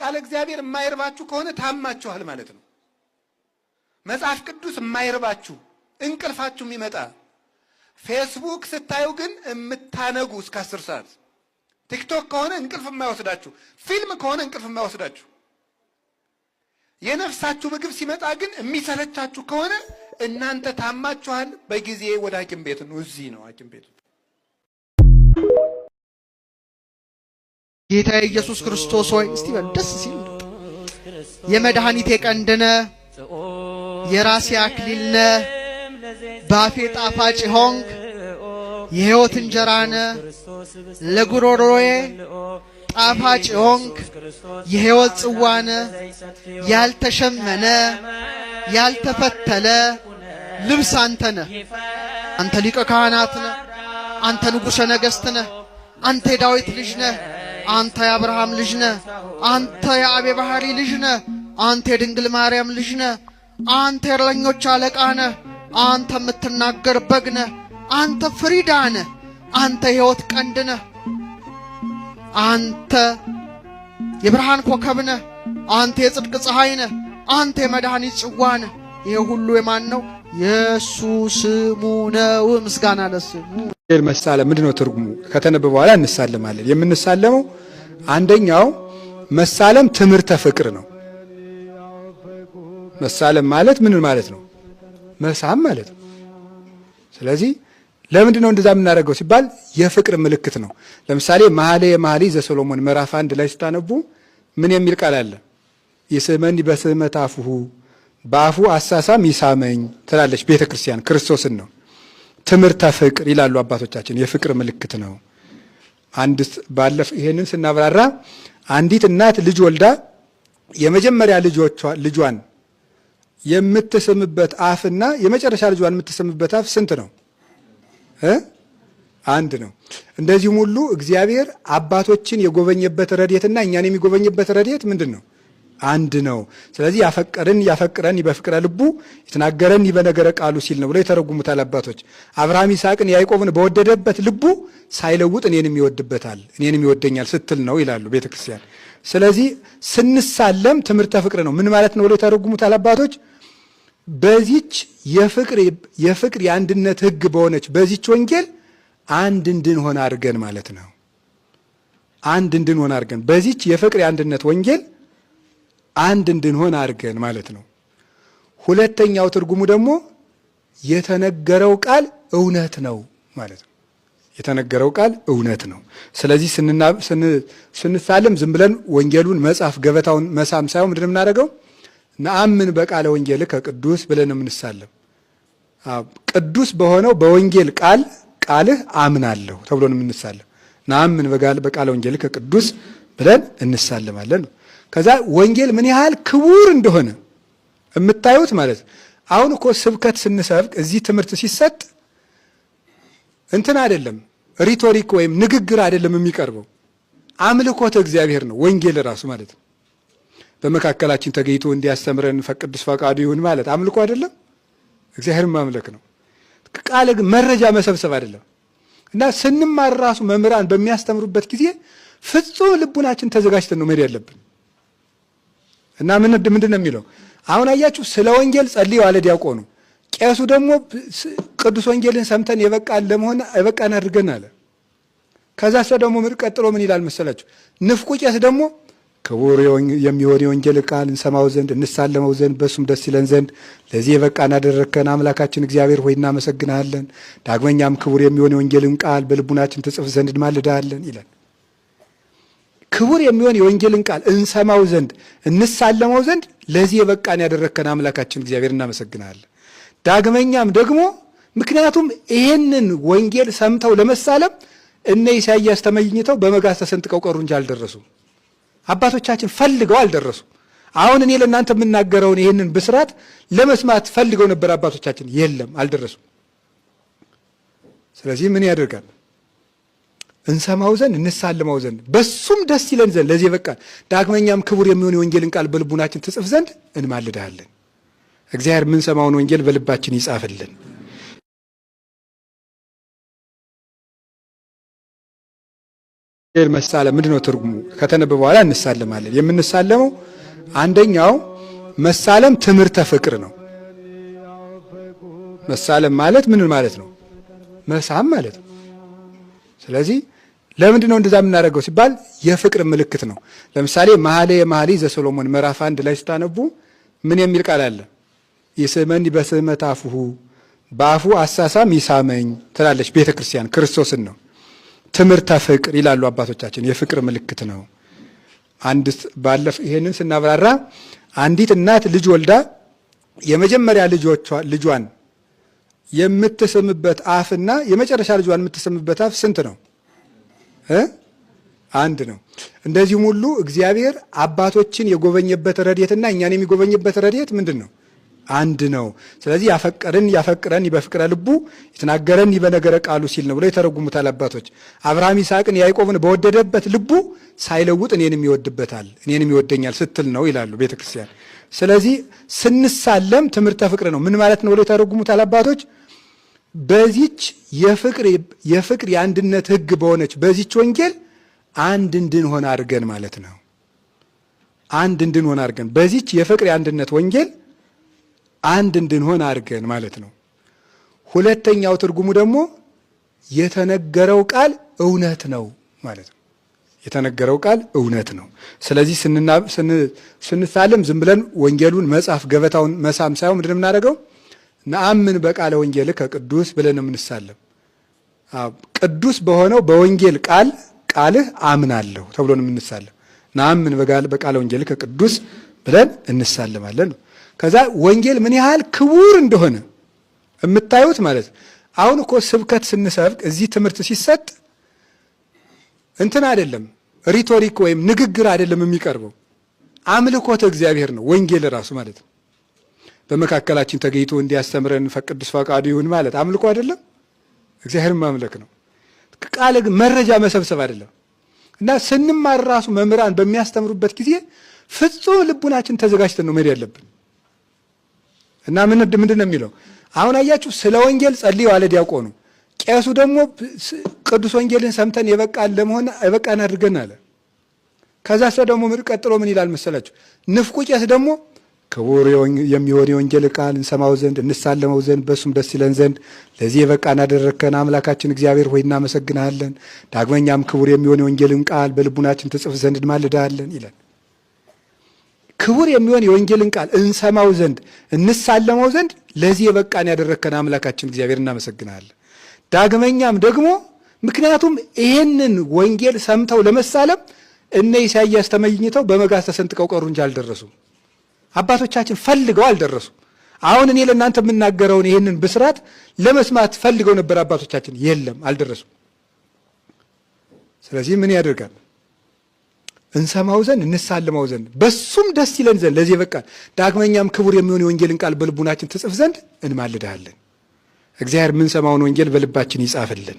ቃል እግዚአብሔር የማይርባችሁ ከሆነ ታማችኋል ማለት ነው። መጽሐፍ ቅዱስ የማይርባችሁ እንቅልፋችሁ የሚመጣ ፌስቡክ ስታዩ ግን የምታነጉ እስከ 10 ሰዓት፣ ቲክቶክ ከሆነ እንቅልፍ የማይወስዳችሁ፣ ፊልም ከሆነ እንቅልፍ የማይወስዳችሁ፣ የነፍሳችሁ ምግብ ሲመጣ ግን የሚሰለቻችሁ ከሆነ እናንተ ታማችኋል። በጊዜ ወደ ሐኪም ቤት ነው። እዚህ ነው ሐኪም ቤቱ። ጌታ ኢየሱስ ክርስቶስ ሆይ እስቲ ደስ ሲል የመድኃኒቴ ቀንድነ የራሴ አክሊልነ ባፌ ጣፋጭ ሆንክ የሕይወት እንጀራነ ለጉሮሮዬ ጣፋጭ ሆንክ የሕይወት ጽዋነ ያልተሸመነ ያልተፈተለ ልብስ አንተነ አንተ ሊቀ ካህናት ነህ፣ አንተ ንጉሠ ነገሥት ነህ፣ አንተ የዳዊት ልጅ ነህ፣ አንተ የአብርሃም ልጅ ነህ፣ አንተ የአቤ ባህሪ ልጅ ነህ፣ አንተ የድንግል ማርያም ልጅ ነህ፣ አንተ የእረኞች አለቃ ነህ፣ አንተ የምትናገር በግ ነህ፣ አንተ ፍሪዳ ነህ፣ አንተ የሕይወት ቀንድ ነህ፣ አንተ የብርሃን ኮከብ ነህ፣ አንተ የጽድቅ ፀሐይ ነህ፣ አንተ የመድኃኒት ጽዋ ነህ። ይሄ ሁሉ የማን ነው? የእሱ ስሙ ነው። ምስጋና ለስሙ። መሳለም ምንድነው ትርጉሙ? ከተነበበ በኋላ እንሳለማለን። የምንሳለመው አንደኛው መሳለም ትምህርተ ፍቅር ነው። መሳለም ማለት ምን ማለት ነው? መሳም ማለት ነው። ስለዚህ ለምንድን ነው እንደዛ የምናደርገው ሲባል የፍቅር ምልክት ነው። ለምሳሌ መኃልየ ዘሰሎሞን ምዕራፍ 1 ላይ ስታነቡ ምን የሚል ቃል አለ? ይስመኒ በስመት አፉሁ፣ በአፉ አሳሳም ይሳመኝ ትላለች ቤተ ክርስቲያን። ክርስቶስን ነው። ትምህርተ ፍቅር ይላሉ አባቶቻችን። የፍቅር ምልክት ነው። ይሄንን ስናብራራ አንዲት እናት ልጅ ወልዳ የመጀመሪያ ልጇን የምትስምበት አፍና የመጨረሻ ልጇን የምትስምበት አፍ ስንት ነው? አንድ ነው። እንደዚሁም ሁሉ እግዚአብሔር አባቶችን የጎበኘበት ረድኤትና እኛን የሚጎበኝበት ረድኤት ምንድን ነው? አንድ ነው። ስለዚህ ያፈቅረን በፍቅረ ልቡ የተናገረን በነገረ ቃሉ ሲል ነው ብለው የተረጉሙታል አባቶች። አብርሃም ይስሐቅን ያዕቆብን በወደደበት ልቡ ሳይለውጥ እኔንም ይወድበታል፣ እኔንም ይወደኛል ስትል ነው ይላሉ ቤተክርስቲያን። ስለዚህ ስንሳለም ትምህርተ ፍቅር ነው። ምን ማለት ነው ብለው የተረጉሙታል አባቶች። በዚች የፍቅር የአንድነት ሕግ በሆነች በዚች ወንጌል አንድ እንድንሆን አድርገን ማለት ነው። አንድ እንድንሆን አድርገን በዚች የፍቅር የአንድነት ወንጌል አንድ እንድንሆን አድርገን ማለት ነው። ሁለተኛው ትርጉሙ ደግሞ የተነገረው ቃል እውነት ነው ማለት ነው። የተነገረው ቃል እውነት ነው። ስለዚህ ስንሳለም ዝም ብለን ወንጌሉን መጻፍ ገበታውን መሳም ሳይሆን ምንድን ነው የምናደርገው? ነአምን በቃለ ወንጌልከ ቅዱስ ብለን የምንሳለም። ቅዱስ በሆነው በወንጌል ቃልህ አምናለሁ ተብሎ ነው የምንሳለም። ነአምን በቃለ ወንጌልከ ቅዱስ ብለን እንሳለማለን። ከዛ ወንጌል ምን ያህል ክቡር እንደሆነ የምታዩት ማለት ነው። አሁን እኮ ስብከት ስንሰብክ እዚህ ትምህርት ሲሰጥ እንትን አይደለም፣ ሪቶሪክ ወይም ንግግር አይደለም የሚቀርበው፣ አምልኮተ እግዚአብሔር ነው ወንጌል ራሱ ማለት ነው። በመካከላችን ተገኝቶ እንዲያስተምረን ቅዱስ ፈቃዱ ይሁን ማለት አምልኮ አይደለም፣ እግዚአብሔርን ማምለክ ነው። ቃል መረጃ መሰብሰብ አይደለም። እና ስንማር ራሱ መምህራን በሚያስተምሩበት ጊዜ ፍጹም ልቡናችን ተዘጋጅተን ነው መሄድ ያለብን። እና ምንድን ነው የሚለው? አሁን አያችሁ፣ ስለ ወንጌል ጸልዩ አለ ዲያቆኑ። ቄሱ ደግሞ ቅዱስ ወንጌልን ሰምተን የበቃን አድርገን አለ። ከዛ ደግሞ ቀጥሎ ምን ይላል መሰላችሁ? ንፍቁ ቄስ ደግሞ ክቡር የሚሆን የወንጌል ቃል እንሰማው ዘንድ እንሳለመው ዘንድ በሱም ደስ ይለን ዘንድ ለዚህ የበቃን አደረግከን አምላካችን እግዚአብሔር ሆይ እናመሰግናለን። ዳግመኛም ክቡር የሚሆን የወንጌልን ቃል በልቡናችን ትጽፍ ዘንድ እንማልዳለን ይላል። ክቡር የሚሆን የወንጌልን ቃል እንሰማው ዘንድ እንሳለመው ዘንድ ለዚህ የበቃን ያደረግከን አምላካችን እግዚአብሔር እናመሰግናለን። ዳግመኛም ደግሞ ምክንያቱም ይሄንን ወንጌል ሰምተው ለመሳለም እነ ኢሳይያስ ተመኝተው በመጋዝ ተሰንጥቀው ቀሩ እንጂ አልደረሱም። አባቶቻችን ፈልገው አልደረሱ። አሁን እኔ ለእናንተ የምናገረውን ይህንን ብስራት ለመስማት ፈልገው ነበር አባቶቻችን፣ የለም አልደረሱም። ስለዚህ ምን ያደርጋል? እንሰማው ዘንድ እንሳልመው ዘንድ በሱም ደስ ይለን ዘንድ ለዚህ በቃል ዳግመኛም ክቡር የሚሆን የወንጌልን ቃል በልቡናችን ትጽፍ ዘንድ እንማልዳለን። እግዚአብሔር የምንሰማውን ወንጌል በልባችን ይጻፍልን። መሳለም ምንድነው ትርጉሙ? ከተነበበ በኋላ እንሳለማለን። የምንሳለመው አንደኛው መሳለም ትምህርተ ፍቅር ነው። መሳለም ማለት ምን ማለት ነው? መሳም ማለት ነው። ስለዚህ ለምንድን ነው እንደዛ የምናደርገው ሲባል የፍቅር ምልክት ነው። ለምሳሌ መኃልየ ዘሰሎሞን ምዕራፍ 1 ላይ ስታነቡ ምን የሚል ቃል አለ? ይስመኒ በስመተ አፉሁ፣ በአፉ አሳሳም ይሳመኝ ትላለች ቤተ ክርስቲያን። ክርስቶስን ነው። ትምህርተ ፍቅር ይላሉ አባቶቻችን። የፍቅር ምልክት ነው። ይሄንን ስናብራራ አንዲት እናት ልጅ ወልዳ የመጀመሪያ ልጇን የምትስምበት አፍና የመጨረሻ ልጇን የምትስምበት አፍ ስንት ነው? አንድ ነው። እንደዚሁም ሁሉ እግዚአብሔር አባቶችን የጎበኘበት ረድኤትና እኛን የሚጎበኝበት ረድኤት ምንድን ነው? አንድ ነው። ስለዚህ ያፈቅረን በፍቅረ ልቡ የተናገረን በነገረ ቃሉ ሲል ነው ብለው የተረጉሙታል አባቶች። አብርሃም ይስሐቅን ያዕቆብን በወደደበት ልቡ ሳይለውጥ እኔንም ይወድበታል፣ እኔንም ይወደኛል ስትል ነው ይላሉ ቤተክርስቲያን። ስለዚህ ስንሳለም ትምህርተ ፍቅር ነው። ምን ማለት ነው ብለው የተረጉሙታል አባቶች። በዚች የፍቅር የአንድነት ሕግ በሆነች በዚች ወንጌል አንድ እንድንሆን አድርገን ማለት ነው። አንድ እንድንሆን አድርገን በዚች የፍቅር የአንድነት ወንጌል አንድ እንድንሆን አድርገን ማለት ነው። ሁለተኛው ትርጉሙ ደግሞ የተነገረው ቃል እውነት ነው ማለት ነው። የተነገረው ቃል እውነት ነው። ስለዚህ ስንሳለም ዝም ብለን ወንጌሉን መጻፍ ገበታውን መሳም ሳይሆን ምንድን የምናደርገው? ነአምን በቃለ ወንጌል ከቅዱስ ብለን የምንሳለም። ቅዱስ በሆነው በወንጌል ቃልህ አምናለሁ ተብሎ ነው የምንሳለም። ነአምን በቃለ ወንጌል ከቅዱስ ብለን እንሳለማለን። ከዛ ወንጌል ምን ያህል ክቡር እንደሆነ የምታዩት ማለት አሁን እኮ ስብከት ስንሰብክ እዚህ ትምህርት ሲሰጥ እንትን አይደለም፣ ሪቶሪክ ወይም ንግግር አይደለም የሚቀርበው፣ አምልኮተ እግዚአብሔር ነው ወንጌል ራሱ ማለት ነው። በመካከላችን ተገኝቶ እንዲያስተምረን ቅዱስ ፈቃዱ ይሁን ማለት አምልኮ አይደለም፣ እግዚአብሔርን ማምለክ ነው። ቃል መረጃ መሰብሰብ አይደለም። እና ስንማር ራሱ መምህራን በሚያስተምሩበት ጊዜ ፍጹም ልቡናችን ተዘጋጅተን ነው መሄድ ያለብን። እና ምንድን ነው የሚለው? አሁን አያችሁ ስለ ወንጌል ጸልዩ አለ ዲያቆኑ። ቄሱ ደግሞ ቅዱስ ወንጌልን ሰምተን የበቃን አድርገን አለ። ከዛ ደግሞ ቀጥሎ ምን ይላል መሰላችሁ? ንፍቁ ቄስ ደግሞ ክቡር የሚሆን የወንጌል ቃል እንሰማው ዘንድ እንሳለመው ዘንድ በሱም ደስ ይለን ዘንድ ለዚህ የበቃን አደረግከን አምላካችን እግዚአብሔር ሆይ እናመሰግናለን። ዳግመኛም ክቡር የሚሆን የወንጌልን ቃል በልቡናችን ትጽፍ ዘንድ እንማልዳለን ይላል። ክቡር የሚሆን የወንጌልን ቃል እንሰማው ዘንድ እንሳለመው ዘንድ ለዚህ የበቃን ያደረግከን አምላካችን እግዚአብሔር እናመሰግናለን። ዳግመኛም ደግሞ ምክንያቱም ይሄንን ወንጌል ሰምተው ለመሳለም እነ ኢሳይያስ ተመኝተው በመጋዝ ተሰንጥቀው ቀሩ እንጂ አልደረሱም። አባቶቻችን ፈልገው አልደረሱም። አሁን እኔ ለእናንተ የምናገረውን ይሄንን ብስራት ለመስማት ፈልገው ነበር አባቶቻችን፣ የለም አልደረሱም። ስለዚህ ምን ያደርጋል? እንሰማው ዘንድ እንሳልመው ዘንድ በሱም ደስ ይለን ዘንድ ለዚህ በቃ ዳግመኛም ክቡር የሚሆን የወንጌልን ቃል በልቡናችን ትጽፍ ዘንድ እንማልድሃለን። እግዚአብሔር የምንሰማውን ወንጌል በልባችን ይጻፍልን።